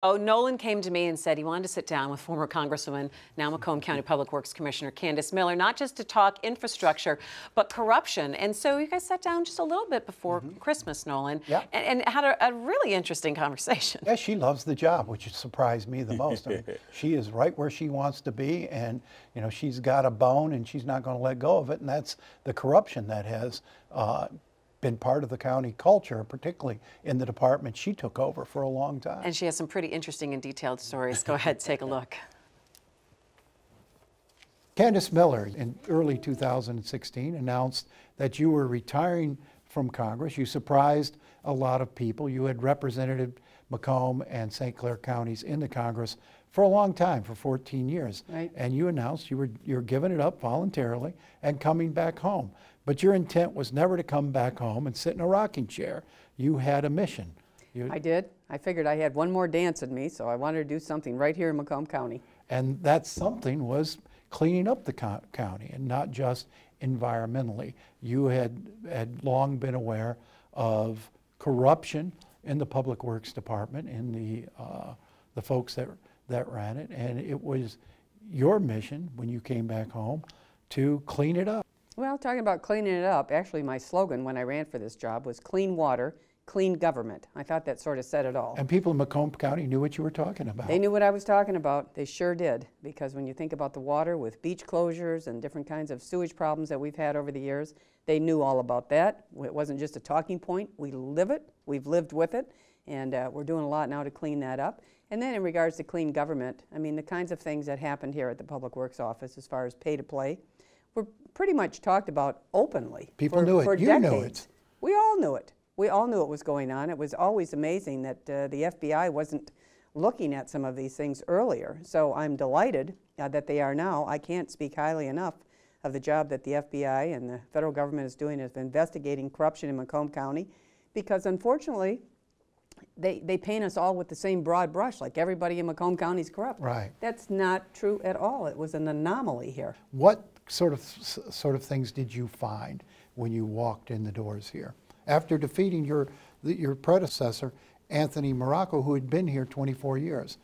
Oh, Nolan came to me and said he wanted to sit down with former Congresswoman, now Macomb County Public Works Commissioner Candice Miller, not just to talk infrastructure, but corruption. And so you guys sat down just a little bit before Christmas, Nolan, and had a really interesting conversation. Yeah, she loves the job, which surprised me the most. I mean, she is right where she wants to be, and you know, she's got a bone, and she's not going to let go of it. And that's the corruption that has been part of the county culture, particularly in the department she took over for a long time. And she has some pretty interesting and detailed stories. Go ahead, take a look. Candice Miller, in early 2016, announced that you were retiring from Congress. You surprised a lot of people. You had represented Macomb and St. Clair counties in the Congress for a long time, for 14 years. Right. And you announced you're giving it up voluntarily and coming back home. But your intent was never to come back home and sit in a rocking chair. You had a mission. I did. I figured I had one more dance in me, so I wanted to do something right here in Macomb County. And that something was cleaning up the county, and not just environmentally. You had long been aware of corruption in the Public Works Department, in the folks that ran it, and it was your mission when you came back home to clean it up. Well, talking about cleaning it up, actually my slogan when I ran for this job was clean water, clean government. I thought that sort of said it all. And people in Macomb County knew what you were talking about. They knew what I was talking about. They sure did, because when you think about the water with beach closures and different kinds of sewage problems that we've had over the years, they knew all about that. It wasn't just a talking point. We live it. We've lived with it, and we're doing a lot now to clean that up. And then in regards to clean government, I mean, the kinds of things that happened here at the Public Works Office as far as pay to play were pretty much talked about openly. People knew it. For you decades. knew it. We all knew it. We all knew it was going on. It was always amazing that the FBI wasn't looking at some of these things earlier. So I'm delighted that they are now. I can't speak highly enough of the job that the FBI and the federal government is doing of investigating corruption in Macomb County, because unfortunately, they paint us all with the same broad brush, like everybody in Macomb County is corrupt. Right. That's not true at all. It was an anomaly here. What sort of things did you find when you walked in the doors here after defeating your predecessor, Anthony Morocco, who had been here 24 years?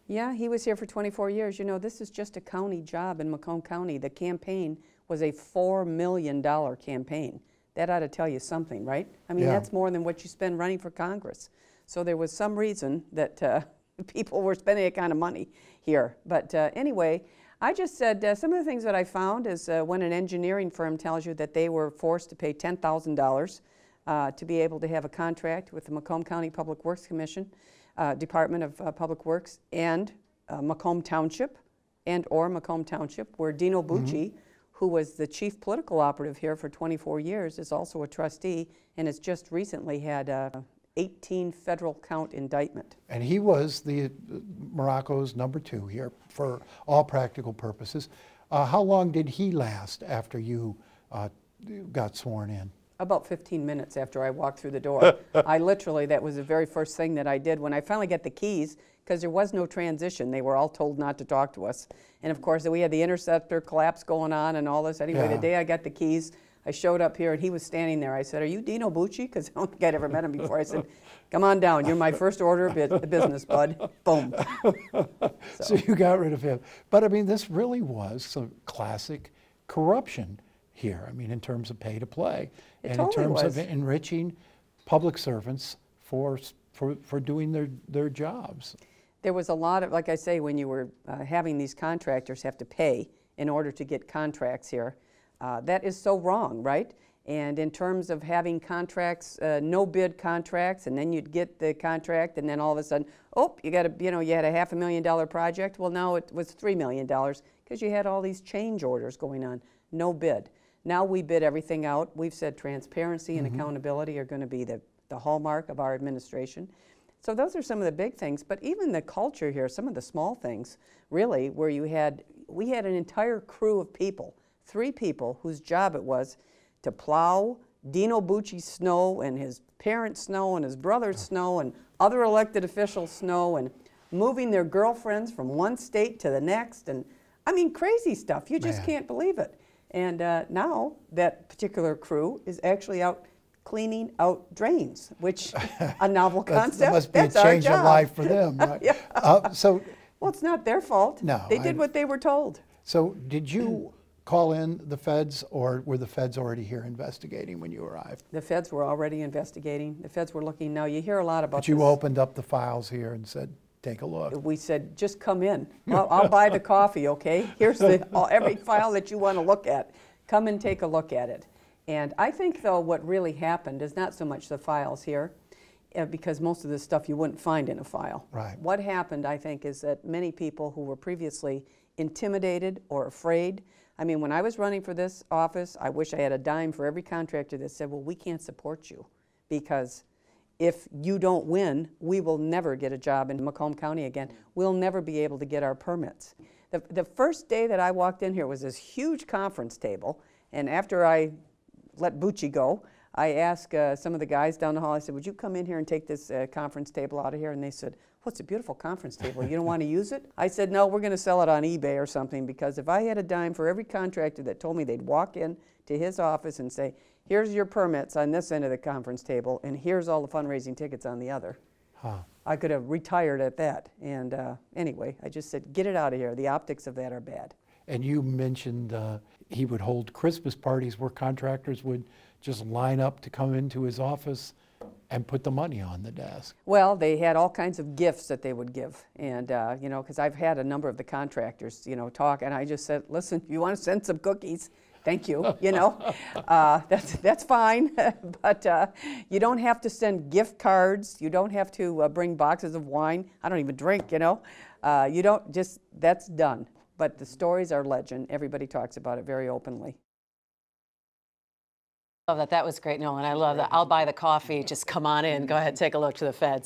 Yeah, he was here for 24 years. You know, this is just a county job in Macomb County. The campaign was a $4 million campaign. That ought to tell you something, right? I mean, that's more than what you spend running for Congress. So there was some reason that people were spending that kind of money here. But anyway, I just said some of the things that I found is when an engineering firm tells you that they were forced to pay $10,000 to be able to have a contract with the Macomb County Public Works Commission, Department of Public Works, and Macomb Township, or Macomb Township, where Dino Bucci, who was the chief political operative here for 24 years, is also a trustee and has just recently had a 18 federal count indictment. And he was Morocco's #2 here for all practical purposes. How long did he last after you got sworn in? About 15 minutes after I walked through the door. I literally, that was the very first thing that I did when I finally got the keys, because there was no transition. They were all told not to talk to us. And of course, we had the interceptor collapse going on and all this. Anyway, the day I got the keys, I showed up here and he was standing there. I said, "Are you Dino Bucci?" Because I don't think I'd ever met him before. I said, "Come on down. You're my first order of business, bud." Boom. So you got rid of him. But I mean, this really was some classic corruption here. I mean, in terms of pay to play, and in terms of enriching public servants for doing their jobs. There was a lot of, like I say, when you were having these contractors have to pay in order to get contracts here. That is so wrong, right? And in terms of having contracts, no bid contracts, and then you'd get the contract, and then all of a sudden, oh, you had a $500,000 project. Well, now it was $3 million because you had all these change orders going on. No bid. Now we bid everything out. We've said transparency and accountability are going to be the hallmark of our administration. So those are some of the big things. But even the culture here, some of the small things, really, where we had an entire crew of people, 3 people whose job it was to plow Dino Bucci's snow and his parents' snow and his brother's snow and other elected officials' snow, and moving their girlfriends from one state to the next. And I mean, crazy stuff. You just can't believe it. And now that particular crew is actually out cleaning out drains, which a novel That concept. must be a That's our change of job. life for them, right? Yeah. So, Well, it's not their fault. No, They did what they were told. so did you call in the feds, or were the feds already here investigating when you arrived? The feds were already investigating. The feds were looking. Now, you hear a lot about But you this. opened up the files here and said, take a look. We said, just come in. I'll buy the coffee, okay? Here's every file that you want to look at. Come and take a look at it. And I think, though, what really happened is not so much the files here, because most of the stuff you wouldn't find in a file. Right. What happened, I think, is that many people who were previously intimidated or afraid. I mean, when I was running for this office, I wish I had a dime for every contractor that said, well, we can't support you because if you don't win, we will never get a job in Macomb County again. We'll never be able to get our permits. The first day that I walked in here was this huge conference table, and after I let Bucci go, I asked some of the guys down the hall, I said, would you come in here and take this conference table out of here? And they said, well, it's a beautiful conference table. You don't want to use it? I said, no, we're going to sell it on eBay or something, because if I had a dime for every contractor that told me they'd walk in to his office and say, here's your permits on this end of the conference table, and here's all the fundraising tickets on the other. I could have retired at that. And anyway, I just said, get it out of here. The optics of that are bad. And you mentioned he would hold Christmas parties where contractors would just line up to come into his office and put the money on the desk. Well, they had all kinds of gifts that they would give. And, you know, because I've had a number of the contractors, you know, talk, and I just said, listen, if you want to send some cookies, thank you, you know, that's fine. But you don't have to send gift cards. You don't have to bring boxes of wine. I don't even drink, you know. You don't just, that's done. But the stories are legend. Everybody talks about it very openly. Love that. That was great, Nolan. I love that. I'll buy the coffee. Just come on in. Go ahead, take a look to the feds.